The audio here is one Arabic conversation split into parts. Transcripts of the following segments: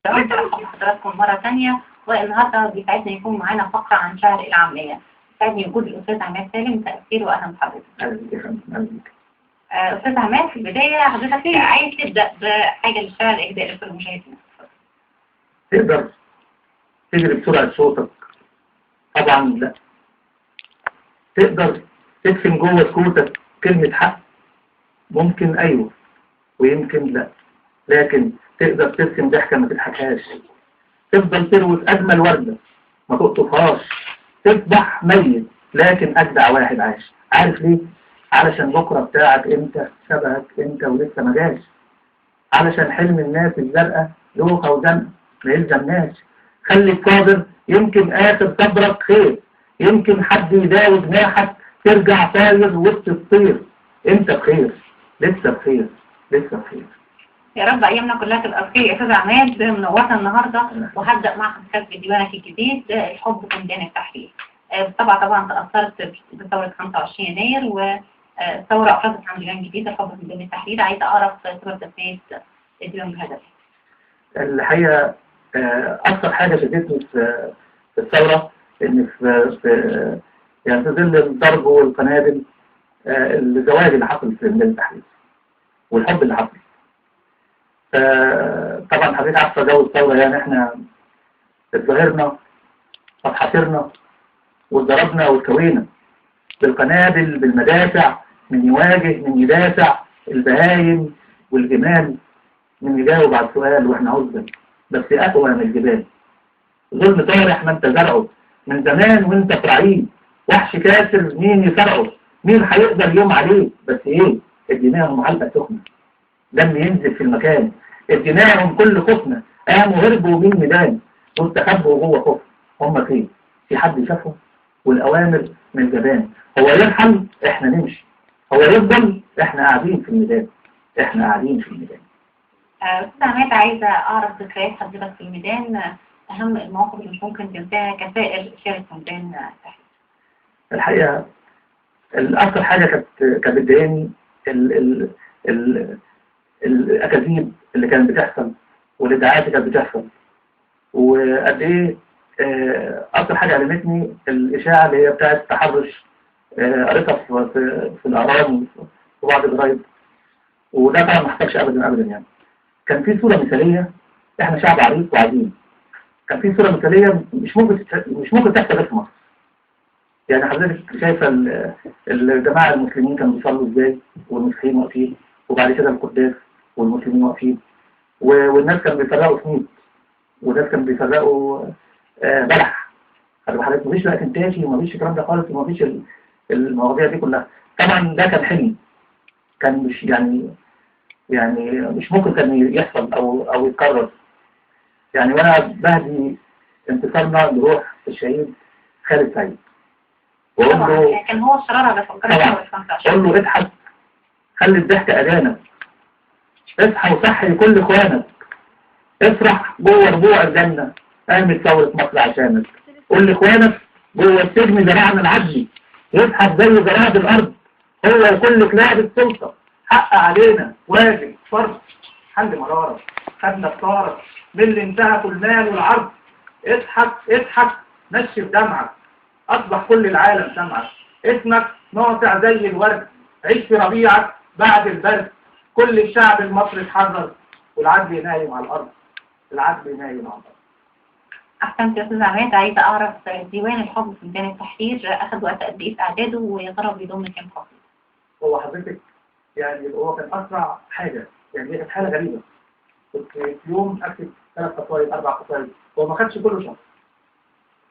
تمام، برحب بحضراتكم مرة تانية. والنهاردة بيسعدنا يكون معانا فقرة عن شهر العامية. يسعدني وجود الأستاذ عماد سالم. تأثير وأهلا بحضرتك. أهلا بك يا فندم. أهلا بك. أستاذ عماد، في البداية حضرتك عايز تبدأ بحاجة للشهر إهداء لكل المشاهدين. تقدر تجري بسرعة صوتك؟ طبعا لا. تقدر تدفن جوه سكوتك كلمة حق؟ ممكن أيوه ويمكن لا. لكن تقدر ترسم ضحكة ما تضحكهاش. تفضل تروي أجمل وردة ما تقطفهاش. تذبح ميت لكن أجدع واحد عاش. عارف ليه؟ علشان بكرة بتاعك انت، شبهك انت ولسه ما جاش. علشان حلم الناس الزرقاء دوخة وزنقة ما يلزمناش. خليك صابر، يمكن آخر صبرك خير. يمكن حد يداوي جناحك ترجع طاير وسط الطير. انت بخير، لسه بخير، لسه بخير. يا رب أيامنا كلها تبقى بخير. يا أستاذ عماد، منورنا النهاردة، وهبدأ مع حضرتك بديوانك الجديد الحب في ميدان التحرير. طبعا تأثرت بثورة 25 يناير والثورة أفرزت عن ديوان جديد الحب في ميدان التحرير. عايزة أعرف سبب تسمية الديوان بهذا. الحقيقة أكثر حاجة شدتني في الثورة إن في يعني في ظل الضرب والقنابل الزواج اللي حصل في ميدان التحرير والحب اللي حصل. طبعا حضرتك عارفة جو الثورة، يعني احنا اتظاهرنا واتحاصرنا واتضربنا واتكوينا بالقنابل بالمدافع، من يواجه من يدافع، البهايم والجمال من يجاوب على السؤال واحنا عزبا بس أقوى من الجبال. ظلم طارح ما انت زرعه من زمان وانت فرعين. وحش كاسر مين يسرعه؟ مين هيقدر يوم عليه؟ بس ايه؟ اديناهم علقة سخنة دم ينزل في المكان. اديناهم كل خفنة قاموا هربوا من ميدان واستخبوا جوه خف. هم فين؟ في حد شافهم؟ والأوامر من الجبان. هو يرحل احنا نمشي، هو يفضل احنا قاعدين في الميدان، احنا قاعدين في الميدان. أستاذ عماد، عايزة أعرف ذكريات حضرتك في الميدان، أهم المواقف اللي مش ممكن تنساها كسائر شارك في ميدان التحرير. الحقيقة الأكثر حاجة كانت بتضايقني الأكاذيب اللي كانت بتحصل والإدعاءات اللي كانت بتحصل. وقد إيه أكثر حاجة علمتني الإشاعة اللي هي بتاعت التحرش. قريتها في الأهرام وبعض الجرايد، وده طبعا ما حصلش أبدا أبدا. يعني كان في صورة مثالية، إحنا شعب عريق وعظيم. كان في صورة مثالية مش ممكن تحصل غير في مصر. يعني حضرتك شايفة الجماعة المسلمين كانوا بيصلوا ازاي والمسيحيين واقفين، وبعد كده القداس والمسلمين واقفين، والناس كانوا بيفرقوا سميد، والناس كانوا بيفرقوا بلح. حضرتك مفيش بقى تنتاشي ومفيش الكلام ده خالص، ومفيش المواضيع دي كلها. طبعا ده كان حلم، كان مش يعني مش ممكن كان يحصل او يتكرر. يعني وانا بهدي انتصارنا لروح الشهيد خالد سعيد، وقول له كان هو الشرارة اللي فكرت. قول له اضحك، خلي الضحك أذانك، اصحى وصحي لكل اخوانك، افرح جوه ربوع الجنة، قامت ثورة مصر عشانك. قول لاخوانك جوه السجن زرعنا العدل، يضحك زي زراعة الأرض، هو وكل كلاعب السلطة، حق علينا واجب فرض، حل مرارة خدنا بطارة من اللي انتهكوا المال والعرض. اضحك اضحك نشف دمعك، أصبح كل العالم سمعك، اسمك ناطع زي الورد، عيش في ربيعك بعد البرد. كل الشعب المصري اتحرر والعدل نايم على الأرض، العدل نايم على الأرض. أحسنت يا أستاذ عماد. عايزة أعرف ديوان الحب في ميدان التحرير أخذ وقت قد إيه في إعداده، ويا ترى بيضم كام فصل؟ هو حضرتك يعني هو كان أسرع حاجة، يعني هي كانت حالة غريبة. كنت في يوم أكتب 3 قصايد 4 قصايد، هو ما خدش كله شهر.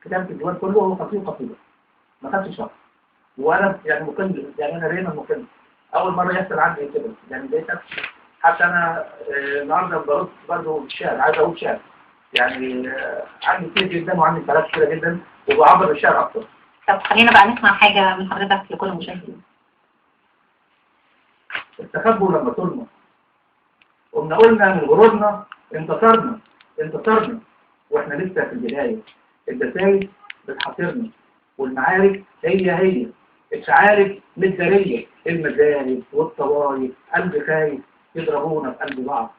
كتابة الديوان كله هو قصيدة ما خدش شهر. وانا يعني مقل، يعني انا دايما مقل. اول مره يحصل عندي كده، يعني بقيت حتى انا النهارده برد برضه بالشعر، عايز اقول شعر. يعني عندي كتير جدا وعندي كلام كتير جدا وبعبر بالشعر اكتر. طب خلينا بقى نسمع حاجه من حضرتك لكل المشاهدين. استخبوا لما طولنا، قلنا من غرورنا انتصرنا واحنا لسه في البدايه. الدسايس بتحاصرنا والمعارك هي الشعارك متدارية، المزارب والطوائف قلب خايف يضربونا في قلب بعض.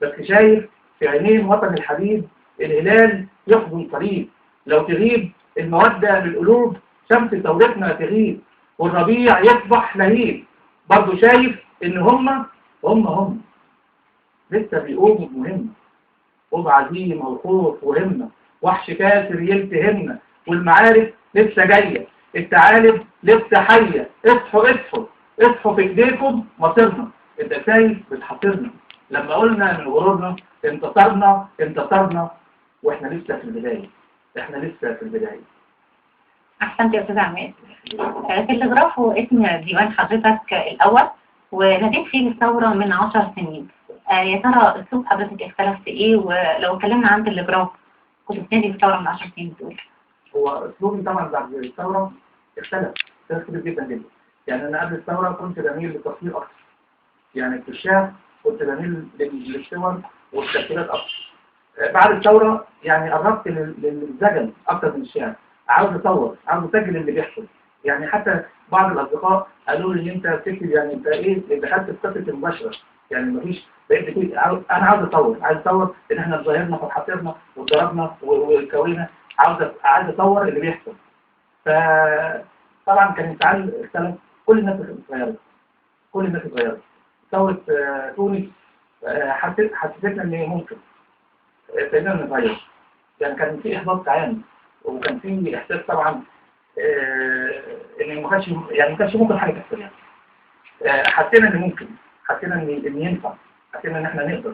بس شايف في عينين وطن الحبيب الهلال يحضن قريب، لو تغيب المودة بالقلوب شمس ثورتنا تغيب، والربيع يصبح لهيب. برضه شايف إن هم لسه بيقوموا بمهمة، وبعزيمة وخوف وهمة، وحش كاسر يلتهمنا، والمعارك لسه جاية، التعالب لسه حية. اصحوا اصحوا اصحوا في ايديكم مصيرنا، الدسايس بتحاصرنا، لما قلنا من غرورنا انتصرنا واحنا لسه في البداية، أحسنت يا أستاذ عماد. تلغراف هو اسم ديوان حضرتك الأول، وناديت فيه الثورة من 10 سنين. يا ترى أسلوب حضرتك اختلف في إيه؟ ولو اتكلمنا عن تلغراف كنت بتنادي الثورة من 10 سنين بتقول. هو أسلوبي طبعا بعد الثورة اختلف كبير جدا جدا. يعني أنا قبل الثورة كنت بميل للتصوير أكتر، يعني في الشعر كنت بميل للصور والتفسيرات أكتر. بعد الثورة يعني قربت للزجل أكتر من الشعر، عاوز أصور، عاوز أسجل اللي بيحصل. يعني حتى بعض الأصدقاء قالوا لي أنت بتكتب، يعني أنت إيه دخلت في قصة المباشرة، يعني مفيش بقيت بتكتب. أنا عاوز أصور إن إحنا اتظاهرنا واتحاصرنا واتضربنا واتكوينا، عاوز أصور اللي بيحصل. فطبعا كان انفعال اختلف، كل الناس اتغيرت. ثورة تونس حسستنا إن ممكن ابتدينا نتغير. يعني كان في إحباط عام، وكان في إحساس طبعا إن ما كانش ممكن حاجة تحصل. يعني حسينا إن ممكن، حسينا إن ينفع، حسينا إن إحنا نقدر،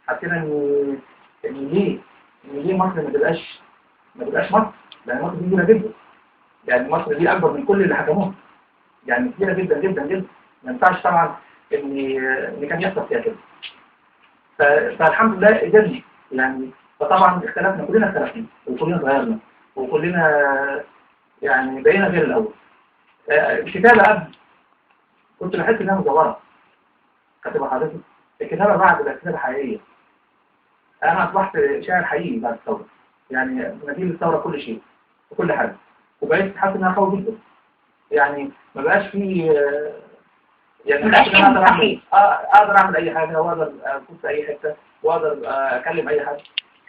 حسينا إن ليه مصر ما تبقاش مصر، لأن مصر دي كبيرة جدا. يعني مصر دي أكبر من كل اللي حكموها، يعني كبيرة جدا جدا جدا. ما ينفعش طبعا إن كان يحصل فيها كده. فالحمد لله قدرنا يعني. فطبعا كلنا اختلفنا وكلنا اتغيرنا وكلنا يعني بقينا غير الأول. الكتابة قبل كنت بحس إنها مزورة، كاتبة حضرتك. الكتابة بعد بقت كتابة حقيقية. أنا أصبحت شاعر حقيقي بعد الثورة، يعني نتيجة الثورة كل شيء وكل حاجة، وبقيت حاسس إنها قوي جدا. يعني ما بقاش فيه يعني أقدر أعمل أي حاجة، وأقدر أكون في أي حتة، وأقدر أكلم أي حد،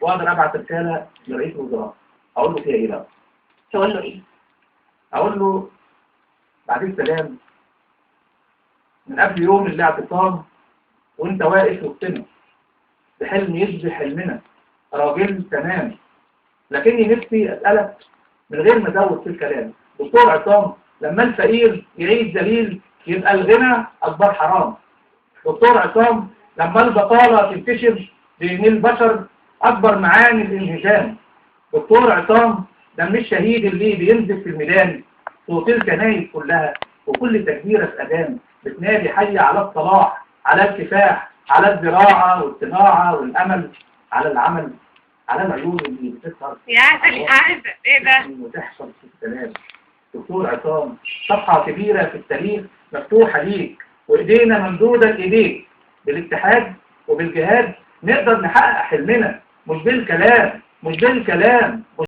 وأقدر أبعت رسالة لرئيس الوزراء أقول له فيها إيه بقى؟ تقول له إيه؟ أقول له بعدين السلام، من قبل يوم الاعتصام وأنت واقف وسطنا بحلم يشبه حلمنا، راجل تمام. لكني نفسي أسألك من غير ما أزود في الكلام، دكتور عصام، لما الفقير يعيش ذليل يبقى الغنى أكبر حرام. دكتور عصام، لما البطالة تنتشر بين البشر أكبر معاني الانهزام. دكتور عصام، لما الشهيد اللي بينزل في الميدان صوت الكنايس كلها وكل تكبيرة في أذان بتنادي حي على الصلاح، على الكفاح، على الزراعة والصناعة والأمل، على العمل، على العيون اللي بتسهر يا عسل ايه ده؟ وتحصل في السلام. دكتور عصام، صفحة كبيرة في التاريخ مفتوحة ليك، وإيدينا ممدودة لإيديك. بالاتحاد وبالجهاد نقدر نحقق حلمنا، مش بالكلام.